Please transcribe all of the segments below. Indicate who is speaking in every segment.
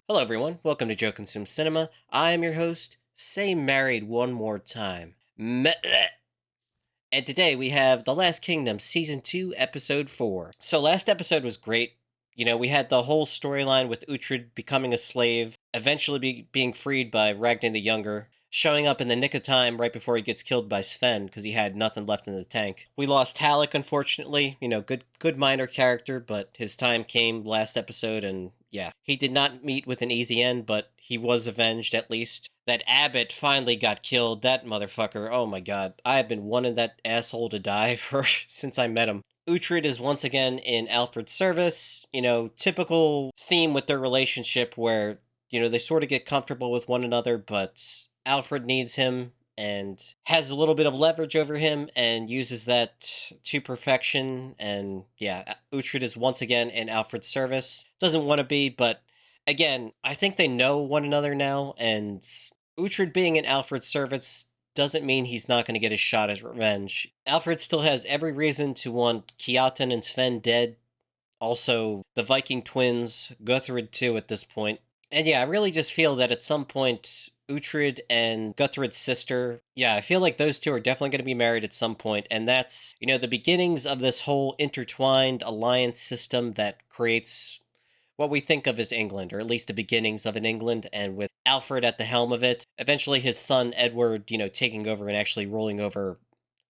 Speaker 1: Hello, everyone. Welcome to Joe Consume Cinema. I am your host. Say married one more time. And today we have The Last Kingdom, Season 2, Episode 4. So, last episode was great. We had the whole storyline with Uhtred becoming a slave, eventually being freed by Ragnar the Younger, showing up in the nick of time right before he gets killed by Sven because he had nothing left in the tank. We lost Halleck, unfortunately. Good minor character, but his time came last episode, and yeah, he did not meet with an easy end, but he was avenged at least. That Abbott finally got killed. That motherfucker. Oh my god. I have been wanting that asshole to die for since I met him. Uhtred is once again in Alfred's service. Typical theme with their relationship where, they sort of get comfortable with one another, but Alfred needs him and has a little bit of leverage over him and uses that to perfection. And yeah, Uhtred is once again in Alfred's service. Doesn't want to be, but again, I think they know one another now, and Uhtred being in Alfred's service doesn't mean he's not going to get his shot at revenge. Alfred still has every reason to want Kiaten and Sven dead. Also, the Viking twins, Guthred too at this point. And yeah, I really just feel that at some point, Uhtred and Guthred's sister, yeah, I feel like those two are definitely going to be married at some point, and that's, the beginnings of this whole intertwined alliance system that creates what we think of as England, or at least the beginnings of an England, and with Alfred at the helm of it, eventually his son Edward, taking over and actually ruling over.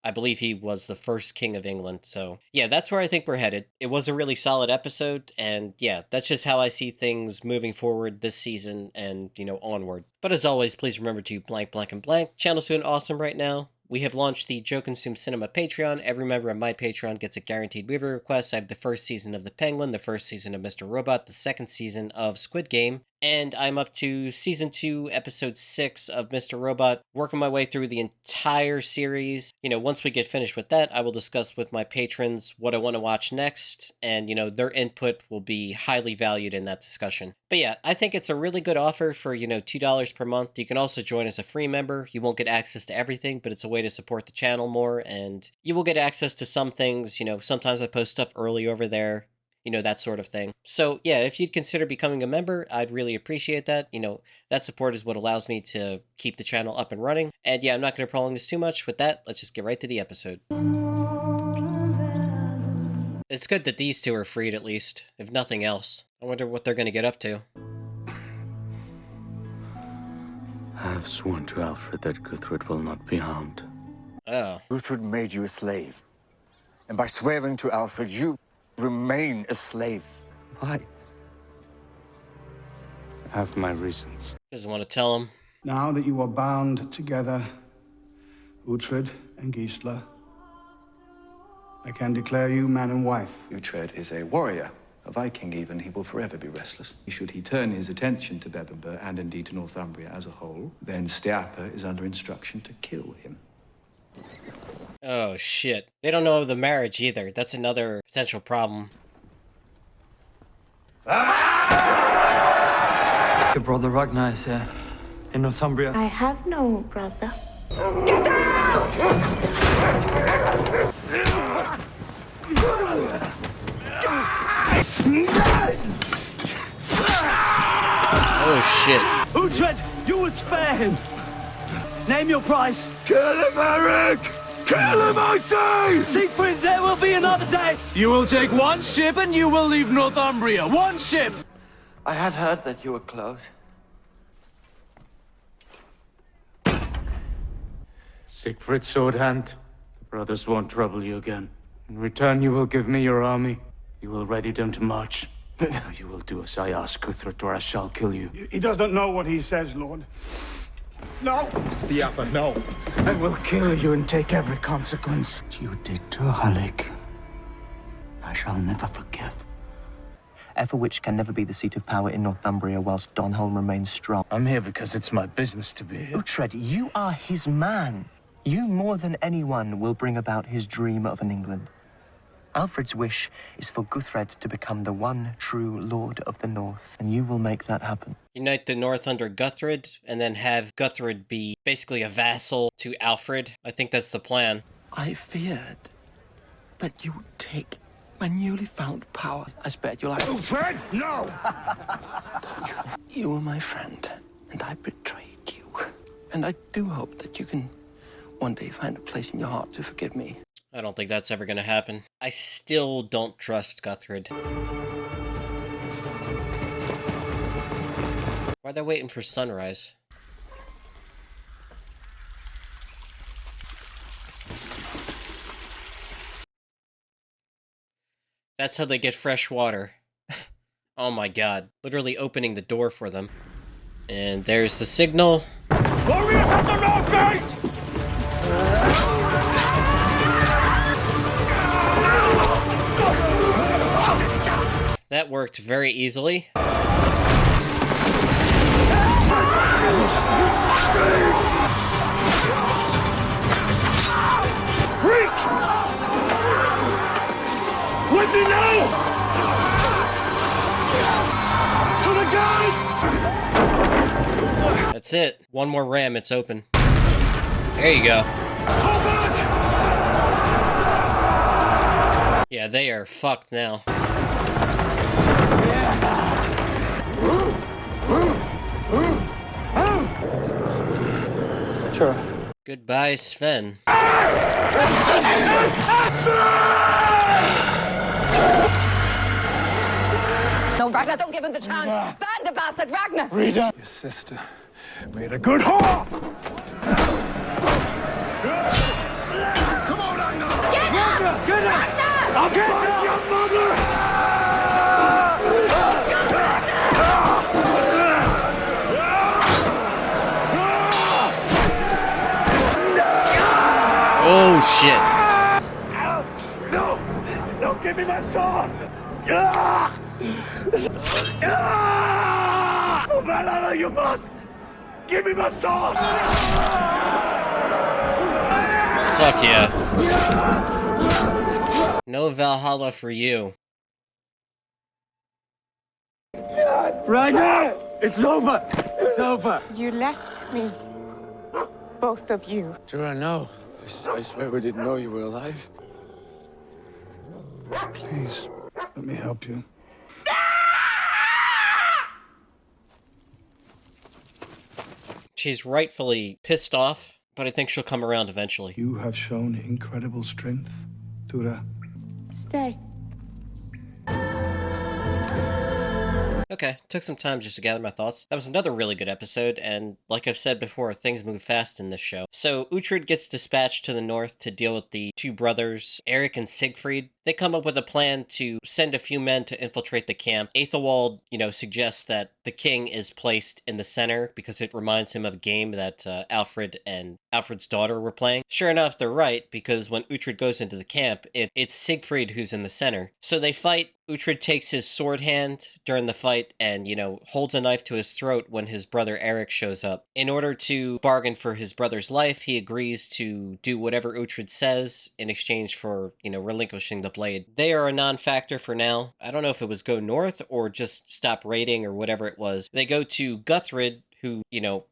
Speaker 1: I believe he was the first king of England. So, yeah, that's where I think we're headed. It was a really solid episode, and yeah, that's just how I see things moving forward this season and, onward. But as always, please remember to blank, blank, and blank. Channel's doing awesome right now. We have launched the Joe Consume Cinema Patreon. Every member of my Patreon gets a guaranteed movie request. I have the first season of The Penguin, the first season of Mr. Robot, the second season of Squid Game, and I'm up to Season 2, Episode 6 of Mr. Robot, working my way through the entire series. Once we get finished with that, I will discuss with my patrons what I want to watch next, and, their input will be highly valued in that discussion. But yeah, I think it's a really good offer for, $2 per month. You can also join as a free member. You won't get access to everything, but it's a way to support the channel more, and you will get access to some things. Sometimes I post stuff early over there, that sort of thing. So yeah, if you'd consider becoming a member, I'd really appreciate that. That support is what allows me to keep the channel up and running. And yeah, I'm not going to prolong this too much. With that, let's just get right to the episode. It's good that these two are freed at least, if nothing else. I wonder what they're going to get up to.
Speaker 2: I have sworn to Alfred that Guthred will not be harmed.
Speaker 1: Oh.
Speaker 3: Guthred made you a slave. And by swearing to Alfred, you remain a slave. Why?
Speaker 2: I have my reasons.
Speaker 1: Doesn't want to tell him.
Speaker 4: Now that you are bound together, Uhtred and Gisela, I can declare you man and wife.
Speaker 5: Uhtred is a warrior, a Viking even. He will forever be restless. Should he turn his attention to Bebbanburg and indeed to Northumbria as a whole, then Stiapa is under instruction to kill him.
Speaker 1: Oh, shit. They don't know of the marriage either. That's another potential problem.
Speaker 6: Your brother Ragnar is here, in Northumbria.
Speaker 7: I have no brother.
Speaker 3: Get out!
Speaker 1: Oh, shit.
Speaker 6: Uhtred, you will spare him. Name your price.
Speaker 3: Kill him, Eric! Kill him, I say!
Speaker 6: Siegfried, there will be another day. You will take one ship and you will leave Northumbria. One ship.
Speaker 8: I had heard that you were close.
Speaker 2: Siegfried Swordhand, the brothers won't trouble you again. In return, you will give me your army. You will ready them to march. Now you will do as I ask, Guthred, or I shall kill you.
Speaker 4: He does not know what he says, Lord. No!
Speaker 3: Stiapa, no!
Speaker 2: I will kill you and take every consequence. What you did to Halleck, I shall never forgive.
Speaker 9: Everwich can never be the seat of power in Northumbria whilst Donholm remains strong.
Speaker 2: I'm here because it's my business to be here.
Speaker 9: Uhtred, you are his man. You, more than anyone, will bring about his dream of an England. Alfred's wish is for Guthred to become the one true Lord of the North, and you will make that happen.
Speaker 1: Unite the North under Guthred, and then have Guthred be basically a vassal to Alfred. I think that's the plan.
Speaker 8: I feared that you would take my newly found power. I spared your life.
Speaker 3: Uhtred, no!
Speaker 8: You were my friend, and I betrayed you. And I do hope that you can one day find a place in your heart to forgive me.
Speaker 1: I don't think that's ever gonna happen. I still don't trust Guthred. Why are they waiting for sunrise? That's how they get fresh water. Oh my god. Literally opening the door for them. And there's the signal.
Speaker 6: Warriors at the north gate!
Speaker 1: That worked very easily.
Speaker 6: Reach! With me now! To the gate!
Speaker 1: That's it. One more ram, it's open. There you go.
Speaker 6: Go back!
Speaker 1: Yeah, they are fucked now.
Speaker 8: Sure.
Speaker 1: Goodbye, Sven.
Speaker 7: No, Ragnar, don't give him the chance. Ban the bastard, Ragnar!
Speaker 6: Rita! Your sister made a good whore! Come on, Ragnar!
Speaker 7: Get up!
Speaker 6: Get up!
Speaker 7: Ragnar!
Speaker 6: I'll get your mother!
Speaker 1: Oh shit.
Speaker 6: No! No, give me my sword! For Valhalla, you must! Give me my sword!
Speaker 1: Fuck yeah. No Valhalla for you.
Speaker 6: Ragnar! It's over! It's over!
Speaker 7: You left me. Both of you.
Speaker 8: Tura, no. I swear we didn't know you were alive.
Speaker 4: Please, let me help you.
Speaker 1: She's rightfully pissed off, but I think she'll come around eventually.
Speaker 4: You have shown incredible strength, Tura.
Speaker 7: Stay.
Speaker 1: Okay, took some time just to gather my thoughts. That was another really good episode, and like I've said before, things move fast in this show. So Uhtred gets dispatched to the north to deal with the two brothers, Eric and Siegfried. They come up with a plan to send a few men to infiltrate the camp. Aethelwald, suggests that the king is placed in the center because it reminds him of a game that Alfred and Alfred's daughter were playing. Sure enough, they're right, because when Uhtred goes into the camp, it's Siegfried who's in the center. So they fight. Uhtred takes his sword hand during the fight and, holds a knife to his throat when his brother Eric shows up. In order to bargain for his brother's life, he agrees to do whatever Uhtred says in exchange for, relinquishing the blade. They are a non-factor for now. I don't know if it was go north or just stop raiding or whatever it was. They go to Guthred, who,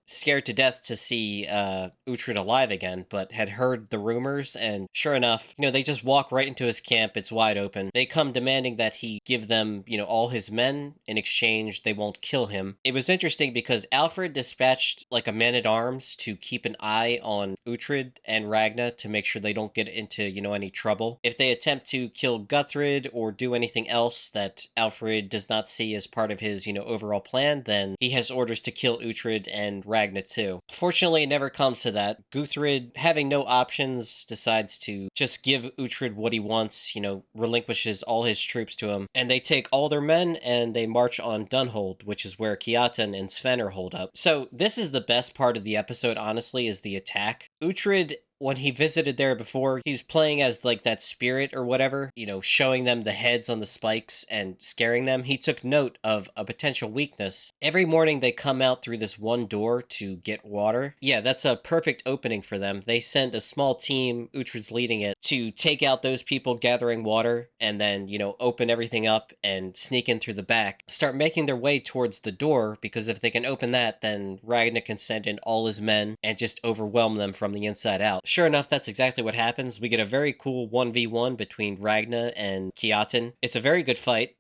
Speaker 1: scared to death to see Uhtred alive again, but had heard the rumors, and sure enough, they just walk right into his camp. It's wide open. They come demanding that he give them, all his men. In exchange, they won't kill him. It was interesting because Alfred dispatched, like, a man-at-arms to keep an eye on Uhtred and Ragnar to make sure they don't get into, any trouble. If they attempt to kill Guthred or do anything else that Alfred does not see as part of his, overall plan, then he has orders to kill Uhtred and Ragnar too. Fortunately, it never comes to that. Guthred, having no options, decides to just give Uhtred what he wants, relinquishes all his troops to him, and they take all their men and they march on Dunhold, which is where Kiaten and Sven are holed up. So this is the best part of the episode, honestly, is the attack. Uhtred, when he visited there before, he's playing as like that spirit or whatever, showing them the heads on the spikes and scaring them. He took note of a potential weakness. Every morning they come out through this one door to get water. Yeah, that's a perfect opening for them. They send a small team, Uhtred's leading it, to take out those people gathering water and then, open everything up and sneak in through the back. Start making their way towards the door, because if they can open that, then Ragnar can send in all his men and just overwhelm them from the inside out. sure enough, that's exactly what happens. We get a very cool 1v1 between Ragna and Kiatin. It's a very good fight.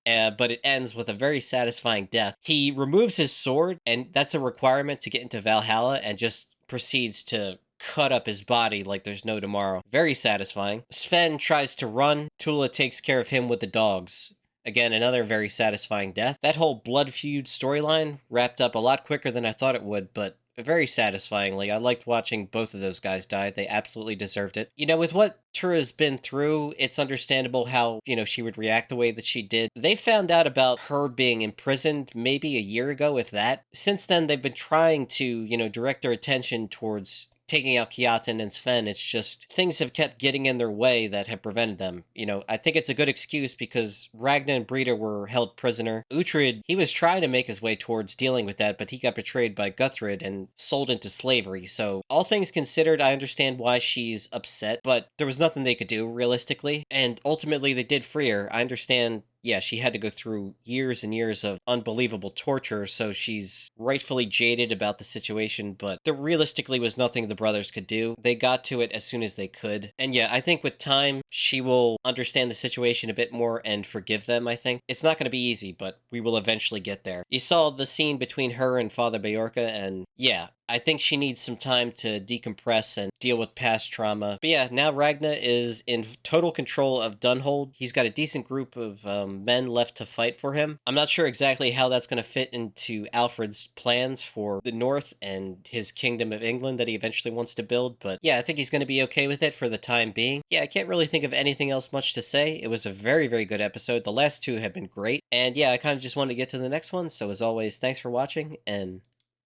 Speaker 1: But it ends with a very satisfying death. He removes his sword, and that's a requirement to get into Valhalla, and just proceeds to cut up his body like there's no tomorrow. Very satisfying. Sven tries to run. Tula takes care of him with the dogs. Again, another very satisfying death. That whole blood feud storyline wrapped up a lot quicker than I thought it would, but very satisfyingly. I liked watching both of those guys die. They absolutely deserved it. You know, with what Tura's been through, it's understandable how, she would react the way that she did. They found out about her being imprisoned maybe a year ago, if that. Since then, they've been trying to, direct their attention towards taking out Kiatin and Sven. It's just things have kept getting in their way that have prevented them. I think it's a good excuse because Ragna and Brita were held prisoner. Uhtred, he was trying to make his way towards dealing with that, but he got betrayed by Guthred and sold into slavery. So all things considered, I understand why she's upset, but there was nothing they could do realistically. And ultimately they did free her. I understand, yeah, she had to go through years and years of unbelievable torture, so she's rightfully jaded about the situation, but there realistically was nothing the brothers could do. They got to it as soon as they could. And yeah, I think with time, she will understand the situation a bit more and forgive them, I think. It's not going to be easy, but we will eventually get there. You saw the scene between her and Father Beorca, and yeah, I think she needs some time to decompress and deal with past trauma. But yeah, now Ragna is in total control of Dunhold. He's got a decent group of men left to fight for him. I'm not sure exactly how that's going to fit into Alfred's plans for the North and his Kingdom of England that he eventually wants to build. But yeah, I think he's going to be okay with it for the time being. Yeah, I can't really think of anything else much to say. It was a very, very good episode. The last two have been great. And yeah, I kind of just wanted to get to the next one. So as always, thanks for watching and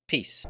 Speaker 1: peace.